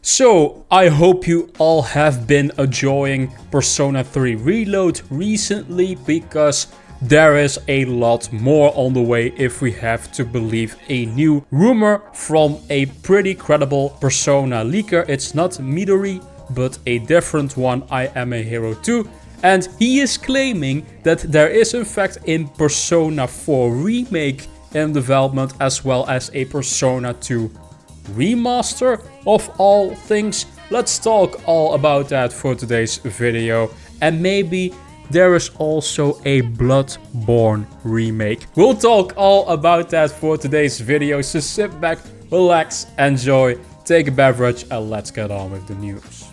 So, I hope you all have been enjoying Persona 3 Reload recently, because there is a lot more on the way if we have to believe a new rumor from a pretty credible Persona leaker. It's not Midori, but a different one, I Am a Hero 2. And he is claiming that there is in fact a Persona 4 remake in development, as well as a Persona 2 remaster of all things. Let's talk all about that for today's video. And maybe there is also a Bloodborne remake. We'll talk all about that for today's video. So sit back, relax, enjoy, take a beverage, and let's get on with the news.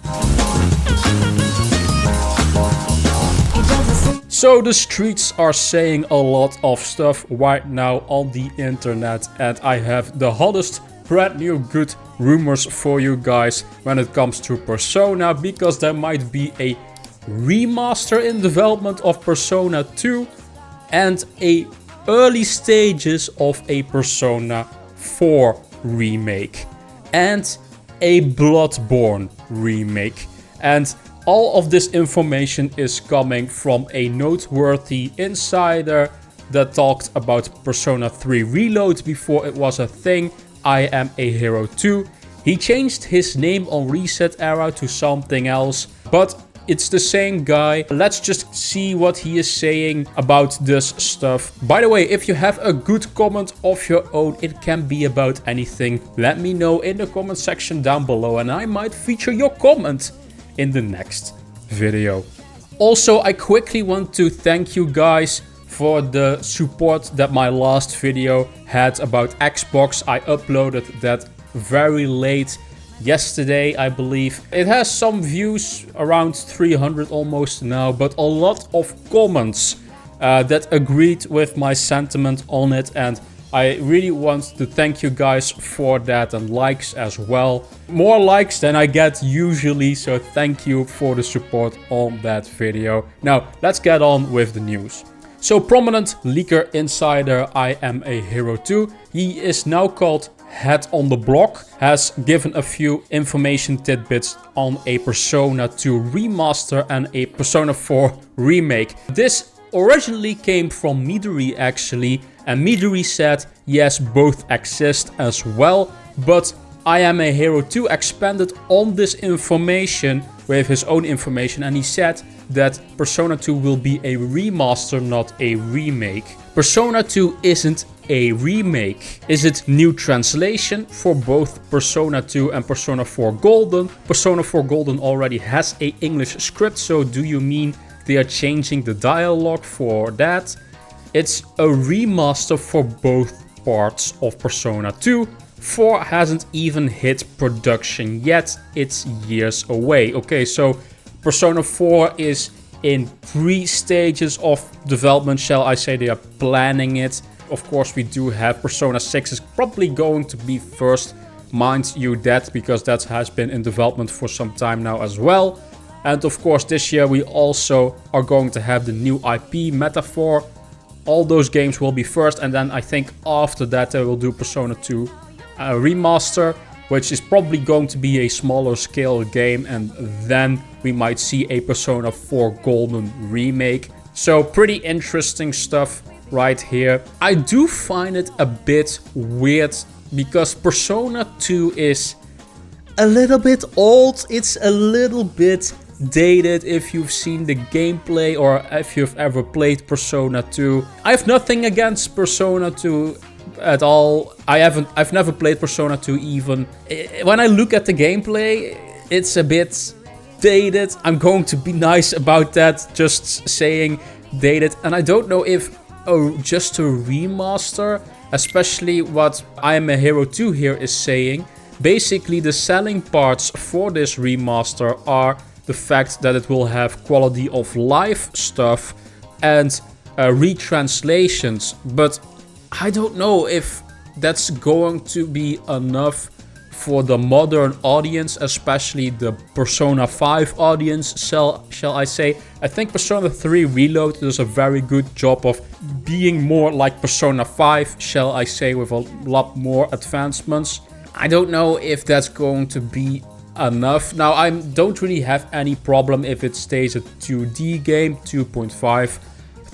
So the streets are saying a lot of stuff right now on the internet, and I have the hottest brand new good rumors for you guys when it comes to Persona, because there might be a remaster in development of Persona 2 and a early stages of a Persona 4 remake and a Bloodborne remake. And all of this information is coming from a noteworthy insider that talked about Persona 3 Reload before it was a thing, I Am a Hero 2. He changed his name on Reset Era to something else, but it's the same guy. Let's just see what he is saying about this stuff. By the way, if you have a good comment of your own, it can be about anything. Let me know in the comment section down below, and I might feature your comment in the next video. Also, I quickly want to thank you guys for the support that my last video had about Xbox. I uploaded that very late yesterday, I believe. It has some views, around 300 almost now, but a lot of comments that agreed with my sentiment on it, and I really want to thank you guys for that, and likes as well. More likes than I get usually, so thank you for the support on that video. Now, let's get on with the news. So, prominent leaker insider I Am a Hero 2, he is now called Head on the Block, has given a few information tidbits on a Persona 2 remaster and a Persona 4 remake. This originally came from Midori actually, and Midori said yes, both exist as well, but I Am a Hero 2 expanded on this information with his own information, and he said that Persona 2 will be a remaster, not a remake. Persona 2 isn't a remake. Is it new translation for both Persona 2 and Persona 4 Golden? Persona 4 Golden already has an English script, so do you mean they are changing the dialogue for that? It's a remaster for both parts of Persona 2. 4 hasn't even hit production yet. It's years away. Okay, so Persona 4 is in pre-stages of development, shall I say. They are planning it. Of course, we do have Persona 6 is probably going to be first, mind you that, because that has been in development for some time now as well. And of course, this year we also are going to have the new IP, Metaphor. All those games will be first, and then I think after that they will do Persona 2 remaster, which is probably going to be a smaller scale game, and then we might see a Persona 4 Golden remake. So pretty interesting stuff right here. I do find it a bit weird because Persona 2 is a little bit old. It's a little bit dated if you've seen the gameplay or if you've ever played Persona 2. I have nothing against Persona 2 at all. I've never played Persona 2 even. When I look at the gameplay, it's a bit dated. I'm going to be nice about that, just saying dated. And I don't know if just a remaster, especially what I Am a Hero 2 here is saying. Basically, the selling parts for this remaster are the fact that it will have quality of life stuff and retranslations, but I don't know if that's going to be enough for the modern audience, especially the Persona 5 audience, shall I say. I think Persona 3 Reload does a very good job of being more like Persona 5, shall I say, with a lot more advancements. I don't know if that's going to be enough. Now, I don't really have any problem if it stays a 2D game, 2.5,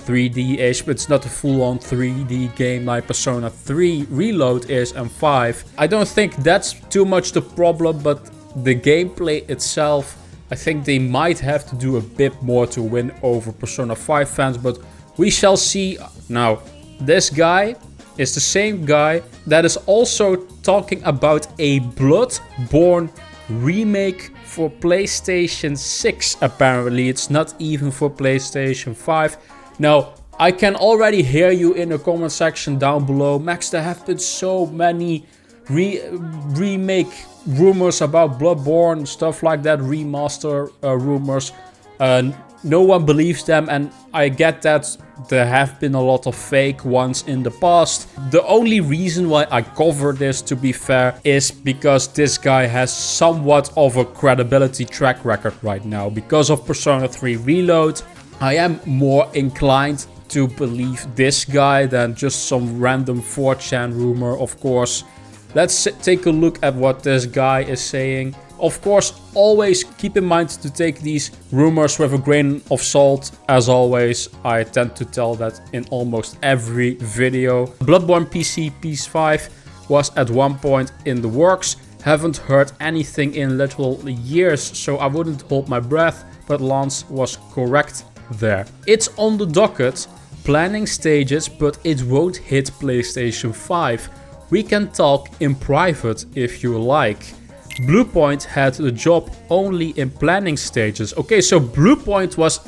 3D-ish, but it's not a full-on 3D game like Persona 3 Reload is and 5. I don't think that's too much the problem, but the gameplay itself, I think they might have to do a bit more to win over Persona 5 fans, but we shall see. Now, this guy is the same guy that is also talking about a Bloodborne remake for PlayStation 6, apparently. It's not even for PlayStation 5. Now, I can already hear you in the comment section down below. Max, there have been so many remake rumors about Bloodborne, stuff like that, remaster rumors. No one believes them, and I get that there have been a lot of fake ones in the past. The only reason why I cover this, to be fair, is because this guy has somewhat of a credibility track record right now. Because of Persona 3 Reload, I am more inclined to believe this guy than just some random 4chan rumor, of course. Let's take a look at what this guy is saying. Of course, always keep in mind to take these rumors with a grain of salt. As always, I tend to tell that in almost every video. Bloodborne PC PS5 was at one point in the works. Haven't heard anything in literal years, so I wouldn't hold my breath, but Lance was correct there. It's on the docket, planning stages, but it won't hit PlayStation 5. We can talk in private if you like. Bluepoint had the job only in planning stages. Okay, so Bluepoint was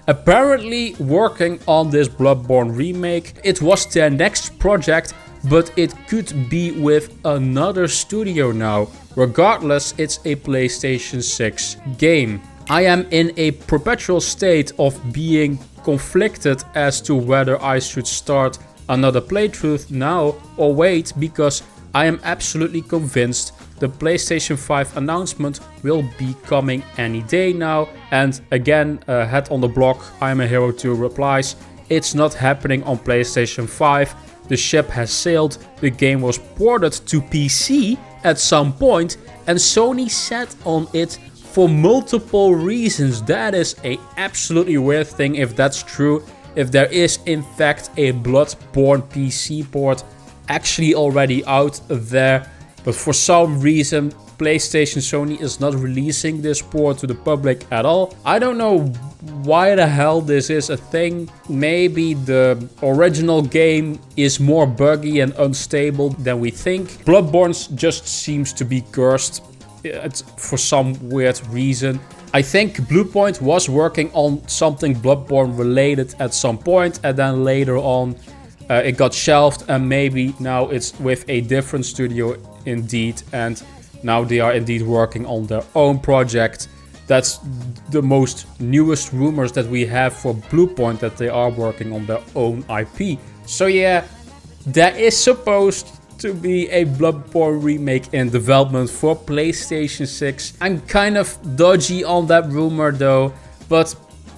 apparently working on this Bloodborne remake. It was their next project, but it could be with another studio now. Regardless, it's a PlayStation 6 game. I am in a perpetual state of being conflicted as to whether I should start another playthrough now or wait, because I am absolutely convinced the PlayStation 5 announcement will be coming any day now. And again, head on the block, I am a hero 2 replies, it's not happening on PlayStation 5. The ship has sailed, the game was ported to PC at some point, and Sony sat on it for multiple reasons. That is a absolutely weird thing if that's true. If there is in fact a Bloodborne PC port actually already out there, but for some reason PlayStation Sony is not releasing this port to the public at all. I don't know why the hell this is a thing. Maybe the original game is more buggy and unstable than we think. Bloodborne just seems to be cursed for some weird reason. I think Bluepoint was working on something Bloodborne related at some point, and then later on it got shelved, and maybe now it's with a different studio indeed, and now they are indeed working on their own project. That's the most newest rumors that we have for Bluepoint, that they are working on their own IP. So yeah, there is supposed to be a Bloodborne remake in development for PlayStation 6. I'm kind of dodgy on that rumor though, but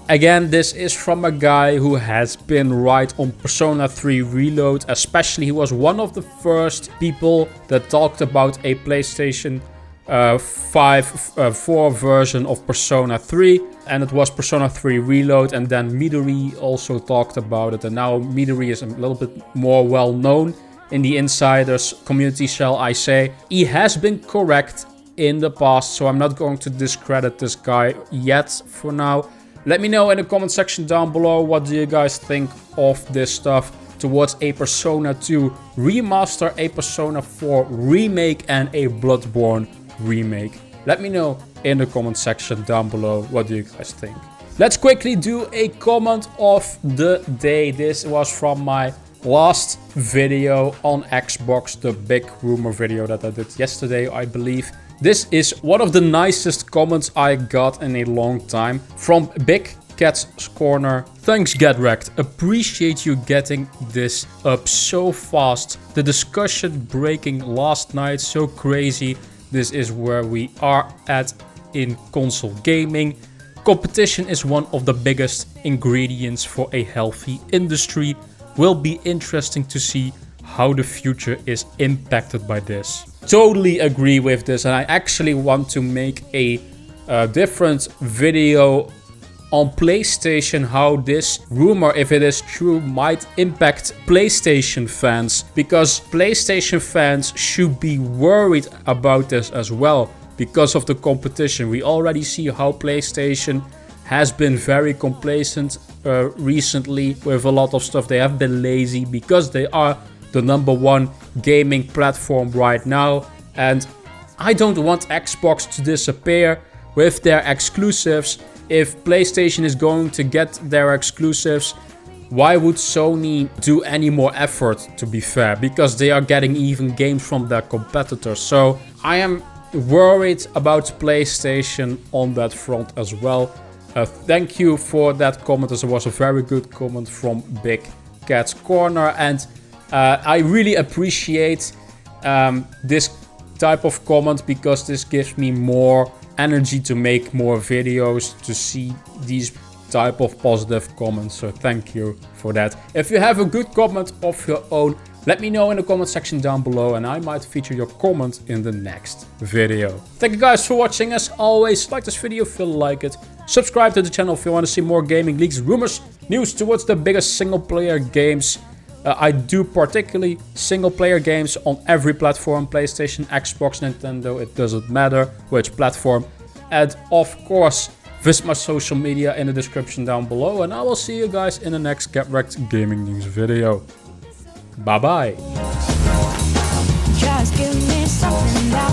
again, this is from a guy who has been right on Persona 3 Reload. Especially, he was one of the first people that talked about a PlayStation 4 version of Persona 3. And it was Persona 3 Reload, and then Midori also talked about it. And now Midori is a little bit more well known in the insiders community, shall I say. He has been correct in the past, so I'm not going to discredit this guy yet for now. Let me know in the comment section down below, what do you guys think of this stuff towards a Persona 2 remaster, a Persona 4 remake, and a Bloodborne remake. Let me know in the comment section down below, what do you guys think. Let's quickly do a comment of the day. This was from my last video on Xbox, the big rumor video that I did yesterday, I believe. This is one of the nicest comments I got in a long time from Big Cat's Corner. Thanks, Get Rekt. Appreciate you getting this up so fast. The discussion breaking last night, so crazy. This is where we are at in console gaming. Competition is one of the biggest ingredients for a healthy industry. Will be interesting to see how the future is impacted by this. totally agree with this, and I actually want to make a different video on PlayStation, how this rumor, if it is true, might impact PlayStation fans, because PlayStation fans should be worried about this as well because of the competition. We already see how PlayStation has been very complacent recently with a lot of stuff. They have been lazy because they are the #1 gaming platform right now, and I don't want Xbox to disappear with their exclusives. If PlayStation is going to get their exclusives, why would Sony do any more effort, to be fair? Because they are getting even games from their competitors. So I am worried about PlayStation on that front as well. Thank you for that comment, as it was a very good comment from Big Cat's Corner, and I really appreciate this type of comment, because this gives me more energy to make more videos, to see these type of positive comments. So thank you for that. If you have a good comment of your own, let me know in the comment section down below, and I might feature your comment in the next video. Thank you guys for watching. As always, like this video if you like it. Subscribe to the channel if you want to see more gaming leaks, rumors, news towards the biggest single player games. I do particularly single player games on every platform, PlayStation, Xbox, Nintendo, it doesn't matter which platform. And of course, visit my social media in the description down below, and I will see you guys in the next Get Rekt gaming news video. Bye bye. Just give me something that